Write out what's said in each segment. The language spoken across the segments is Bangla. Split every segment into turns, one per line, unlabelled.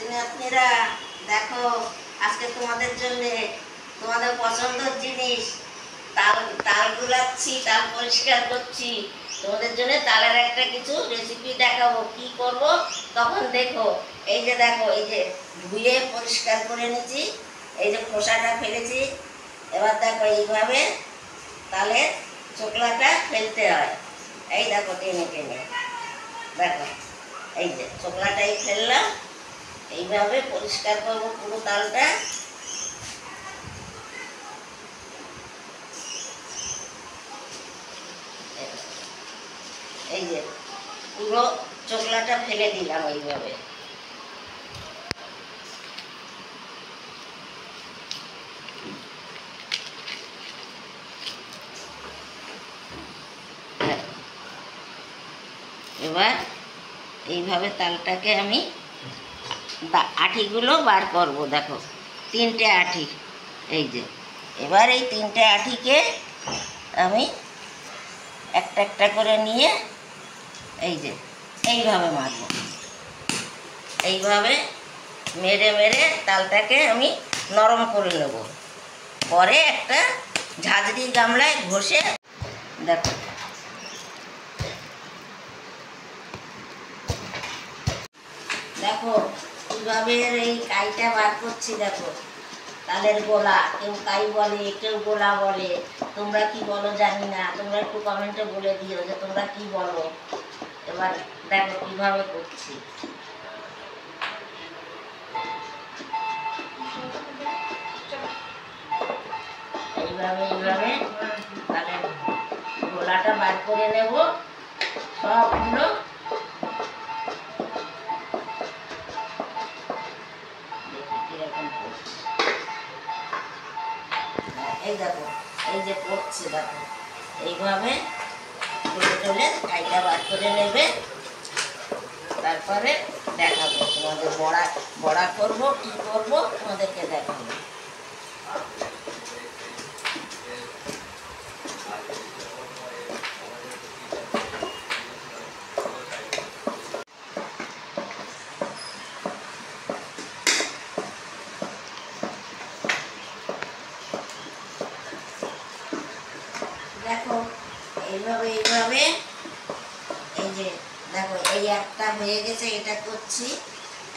নাতনিরা দেখো, আজকে তোমাদের জন্য তোমাদের পছন্দের জিনিস তাল গুলাচ্ছি, তাল পরিষ্কার করছি। তোমাদের জন্য তালের একটা কিছু রেসিপি দেখাবো, কি করব তখন দেখো। এই যে দেখো, এই যে ধুয়ে পরিষ্কার করে নিয়েছি, এই যে খোসাটা ফেলেছি। এবার দেখো এইভাবে তালের চোকলাটা ফেলতে হয়। এই দেখো টেনে টেনে দেখো, এই যে চোকলাটাই ফেললাম। এইভাবে পরিষ্কার করবো পুরো তালটা। এই যে পুরো চোকলাটা ফেলে দিলাম এইভাবে। এবার এইভাবে তালটাকে আমি আঠিগুলো বার করব। দেখো 3টে আঠি, এই যে। এবার এই 3টে আঠিকে আমি একটা একটা করে নিয়ে এই যে এইভাবে মারব। এইভাবে মেরে মেরে তালটাকে আমি নরম করে নেব। পরে একটা ঝাঁঝরি গামলায় ঘষে দেখো, দেখো কীভাবে এই কাইটা বার করছি। দেখো তালের গোলা, কেউ কাই বলে, কেউ গোলা বলে। তোমরা কি বলো জানি না, তোমরা একটু কমেন্টে বলে দিও যে তোমরা কি বলো। এবার দেখো কীভাবে করছি। এইভাবে এইভাবে তালের গোলাটা বার করে নেব সবগুলো। এই দেখো, এই যে পড়ছে, দেখো এইভাবে তুলে তুলে কাইটা বার করে নেবে। তারপরে দেখাবো তোমাদের বড়া করবো, কি করবো তোমাদেরকে দেখাবো। দেখো এইভাবে এইভাবে, এই যে দেখো এই একটা হয়ে গেছে, এটা করছি।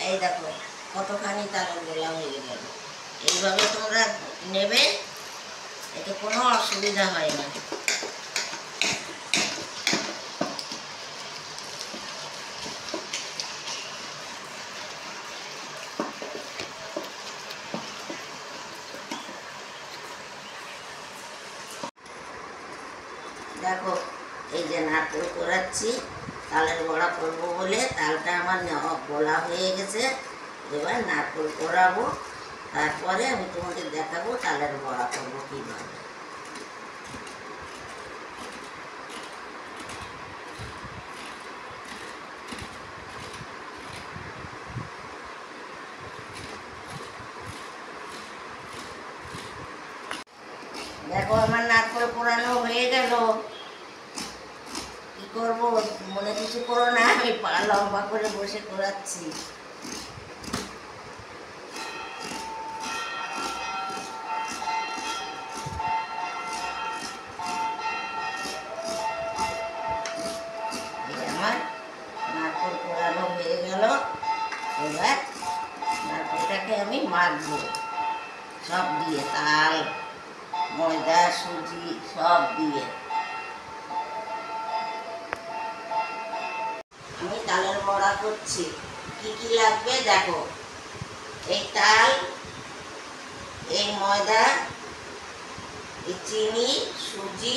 এই দেখো কতখানি তালের গোলা হয়ে গেল। এইভাবে তোমরা নেবে, এতে কোনো অসুবিধা হয় না। দেখো এই যে নারকেল কোড়াচ্ছি তালের বড়া করবো বলে। তালটা আমার গোলা হয়ে গেছে। এবার নারকেল কোড়াবো, তারপরে আমি তোমাদের দেখাবো তালের বড়া করবো কীভাবে। দেখো আমার নারকেল কোড়ানো হয়ে গেল। কি করবো মনে কিছু করো না, আমি পা লম্বা করে বসে কোড়াচ্ছি। আমার নারকেল কোড়ানো হয়ে গেল। এবার নারকেলটাকে আমি মাখবো সব দিয়ে, তাল, ময়দা, সুজি সব দিয়ে। আমি তালের বড়া করছি, কি কি লাগবে দেখো। এই তাল, এই ময়দা, এই চিনি, সুজি,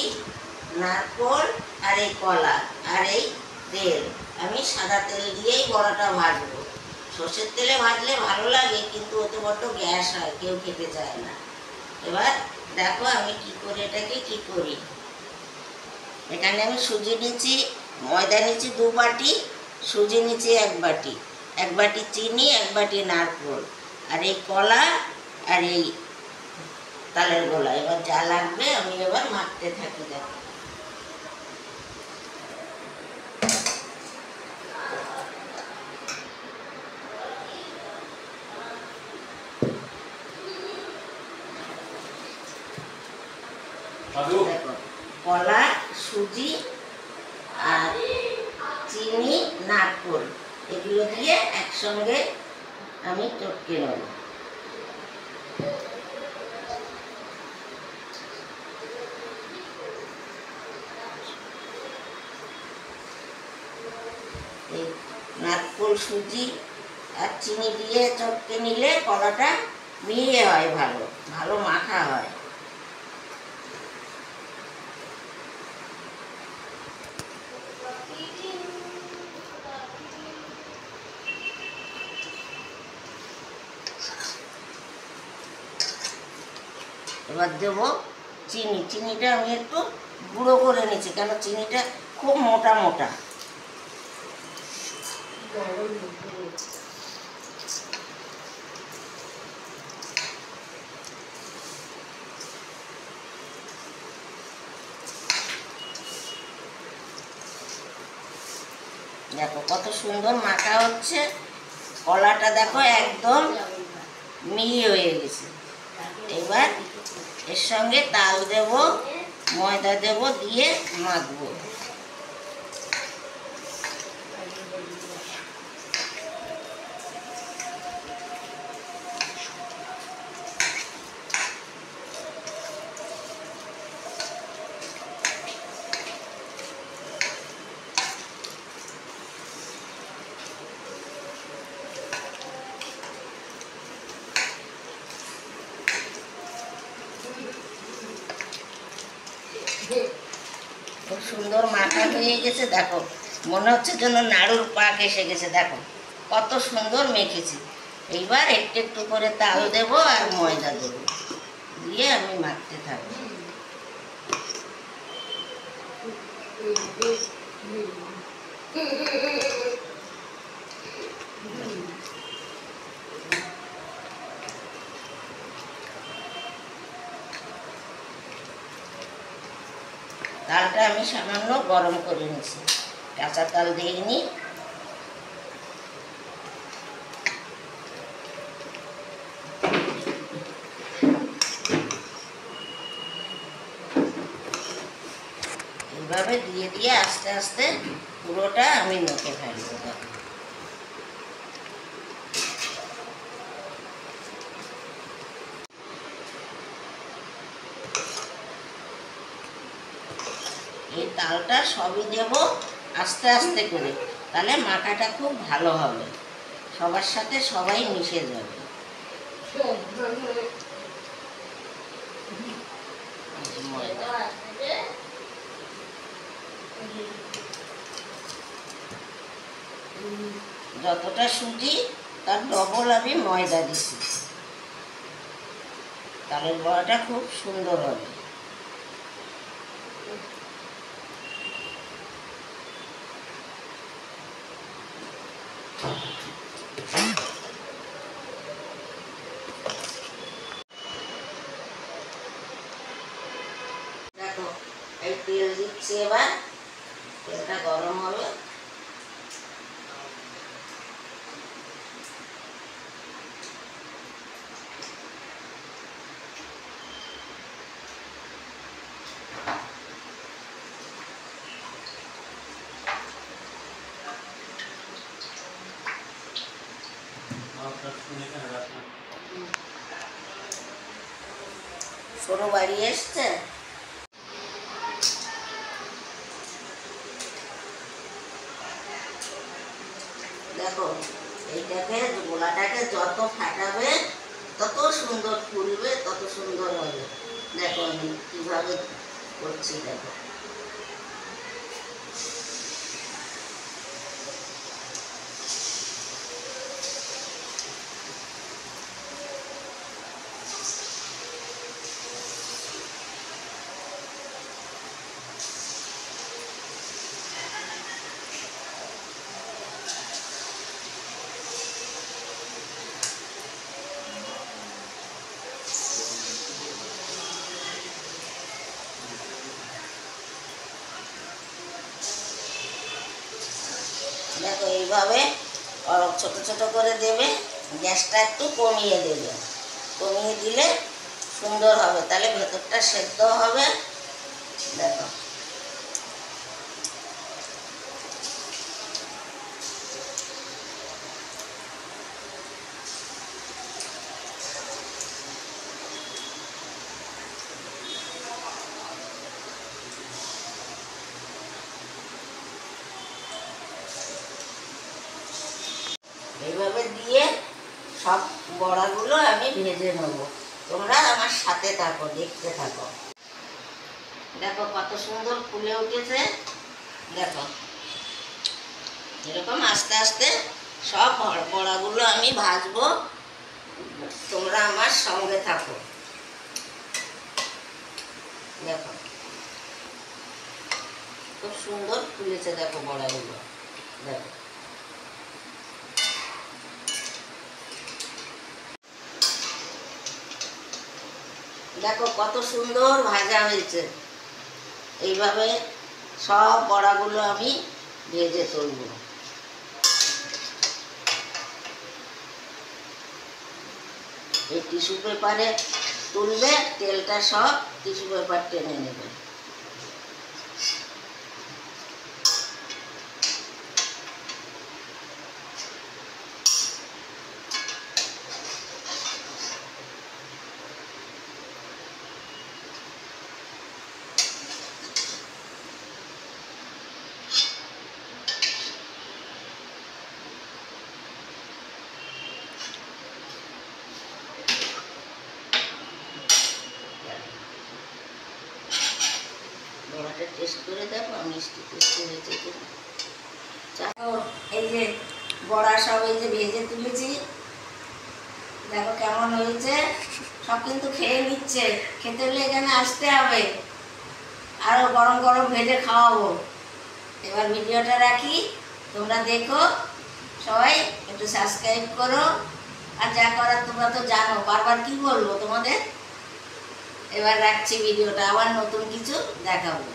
নারকেল আর এই কলা আর এই তেল। আমি সাদা তেল দিয়েই বড়াটা ভাজবো। সর্ষের তেলে ভাজলে ভালো লাগে, কিন্তু ওতে বড্ড গ্যাস হয়, কেউ খেতে চায় না। এবার দেখো আমি কি করে এটাকে কি করি। এখানে আমি সুজি নিচ্ছি, ময়দা নিচ্ছি 2 বাটি, সুজি নিচ্ছি 1 বাটি, 1 বাটি চিনি, 1 বাটি নারকেল আর এই কলা আর এই তালের গোলা। এবার যা লাগবে আমি এবার মাখতে থাকি। দেখো দেখো কলা, সুজি আর চিনি, নারকেল এগুলো দিয়ে একসঙ্গে আমি চটকে নেব। এই নারকেল, সুজি আর চিনি দিয়ে চটকে নিলে কলাটা মিহিয়ে হয়, ভালো ভালো মাখা হয়। এবার দেবো চিনি। চিনিটা আমি একটু গুঁড়ো করে নিচ্ছি, কেন চিনিটা খুব মোটা মোটা। দেখো কত সুন্দর মাখা হচ্ছে, কলাটা দেখো একদম মিহি হয়ে গেছে। এবার এর সঙ্গে তাল দেব, ময়দা দেব, দিয়ে মাখবো। খুব সুন্দর মাখা হয়ে গেছে, দেখো মনে হচ্ছে যেন নাড়ুর পাক এসে গেছে। দেখো কত সুন্দর মেখেছি। এইবার একটু একটু করে তাল দেব আর ময়দা দেব, দিয়ে আমি মাখতে থাকবো। তালটা আমি সামান্য গরম করে নিয়েছি, কাঁচা তাল দিইনি। এইভাবে দিয়ে দিয়ে আস্তে আস্তে পুরোটা আমি মেখে ফেলবো। এই তালটা সবই দেব আস্তে আস্তে করে, তাহলে মাখাটা খুব ভালো হবে, সবার সাথে সবাই মিশে যাবে। যতটা সুজি তার ডবল আমি ময়দা দিছি, তালের বড়াটা খুব সুন্দর হবে। দেখো এই তেল দিচ্ছি, এবার তেলটা গরম হবে। ছোট বাড়ি এসছে। দেখো এইটাকে, গোলাটাকে যত ফাটাবে তত সুন্দর ফুলবে, তত সুন্দর হবে। দেখো আমি কিভাবে করছি, দেখো দেখো এইভাবে ছোট ছোট করে দেবে, গ্যাসটা একটু কমিয়ে দেবে, কমিয়ে দিলে সুন্দর হবে, তাহলে ভেতরটা সেদ্ধ হবে দেখো এইভাবে দিয়ে সব বড়াগুলো আমি ভেজে নেব। তোমরা আমার সাথে থাকো, দেখতে থাকো। দেখো কত সুন্দর ফুলে উঠেছে। দেখো এরকম আস্তে আস্তে সব বড়াগুলো আমি ভাজবো, তোমরা আমার সঙ্গে থাকো। দেখো খুব সুন্দর ফুলেছে, দেখো বড়াগুলো। দেখো দেখো কত সুন্দর ভাজা হয়েছে। এইভাবে সব বড়াগুলো আমি ভেজে তুলব। এই টিস্যু পেপারে তুলবে, তেলটা সব টিস্যু পেপার টেনে নেবে। বড়াটা টেস্ট করে দেখো মিষ্টি টেস্টি হয়েছে কিনা। দেখো এই যে বড়া সব এই যে ভেজে তুলেছি, দেখো কেমন হয়েছে। সব কিন্তু খেয়ে নিচ্ছে, খেতে হলে এখানে আসতে হবে, আরও গরম গরম ভেজে খাওয়াবো। এবার ভিডিওটা রাখি, তোমরা দেখো, সবাই একটু সাবস্ক্রাইব করো, আর যা করার তোমরা তো জানো, বারবার কি বলবো তোমাদের। এবার রাখছি ভিডিওটা, আবার নতুন কিছু দেখাবো।